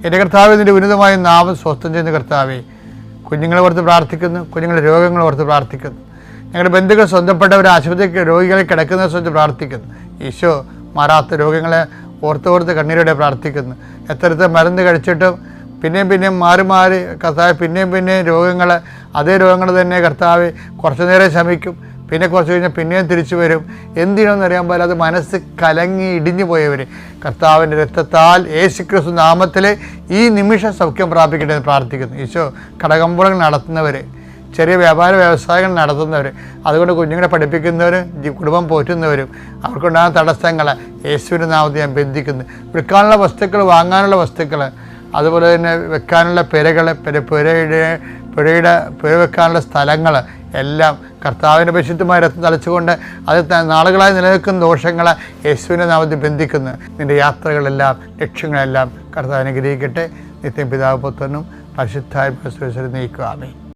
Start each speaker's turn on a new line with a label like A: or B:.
A: എൻ്റെ കർത്താവേ, നിൻ്റെ ഉന്നതമായ നാമം സ്വസ്ഥം ചെയ്യുന്ന കർത്താവേ, കുഞ്ഞുങ്ങളെ ഓർത്ത് പ്രാർത്ഥിക്കുന്നു, കുഞ്ഞുങ്ങളുടെ രോഗങ്ങളെ ഓർത്ത് പ്രാർത്ഥിക്കുന്നു. ഞങ്ങളുടെ ബന്ധുക്കൾ സ്വന്തപ്പെട്ടവർ ആശുപത്രി രോഗികളെ കിടക്കുന്ന സ്വന്തം പ്രാർത്ഥിക്കുന്നു. ഈശോ മാറാത്ത രോഗങ്ങളെ ഓർത്ത് കണ്ണീരോടെ പ്രാർത്ഥിക്കുന്നു. എത്രത്തെ മരുന്ന് കഴിച്ചിട്ടും പിന്നെയും മാറി കർത്താവ് പിന്നെയും രോഗങ്ങൾ, അതേ രോഗങ്ങൾ തന്നെ കർത്താവ് കുറച്ചു നേരം ശമിക്കും, പിന്നെ കുറച്ച് കഴിഞ്ഞാൽ പിന്നെയും തിരിച്ചു വരും. എന്തിനാണെന്ന് അറിയാൻ പോലെ അത് മനസ്സ് കലങ്ങി ഇടിഞ്ഞു പോയവർ കർത്താവിൻ്റെ രക്തത്താൽ യേശുക്രിസ്തു നാമത്തിൽ ഈ നിമിഷം സൗഖ്യം പ്രാപിക്കട്ടെ എന്ന് പ്രാർത്ഥിക്കുന്നു. ഈശോ കടകമ്പോളങ്ങൾ നടത്തുന്നവർ, ചെറിയ വ്യാപാര വ്യവസായങ്ങൾ നടത്തുന്നവർ, അതുകൊണ്ട് കുഞ്ഞുങ്ങളെ പഠിപ്പിക്കുന്നവരും കുടുംബം പോറ്റുന്നവരും അവർക്കുണ്ടാകുന്ന തടസ്സങ്ങൾ യേശുവിൻ്റെ നാമത്തിൽ ഞാൻ ബന്ധിക്കുന്നു. വിൽക്കാനുള്ള വസ്തുക്കൾ, വാങ്ങാനുള്ള വസ്തുക്കൾ, അതുപോലെ തന്നെ വെക്കാനുള്ള പുരകൾ, പുര വെക്കാനുള്ള സ്ഥലങ്ങൾ എല്ലാം കർത്താവിൻ്റെ പരിശുദ്ധമായ രക്തം തളിച്ചുകൊണ്ട് അത് നാളുകളായി നിലനിൽക്കുന്ന ദോഷങ്ങളെ യേശുവിൻ്റെ നാമത്തിൽ ബന്ധിക്കുന്നു. നിൻ്റെ യാത്രകളെല്ലാം ലക്ഷ്യങ്ങളെല്ലാം കർത്താവ് അനുഗ്രഹിക്കട്ടെ. നിത്യം പിതാവ് പുത്രനും പരിശുദ്ധാത്മാവും നീക്കുക. ആമേൻ.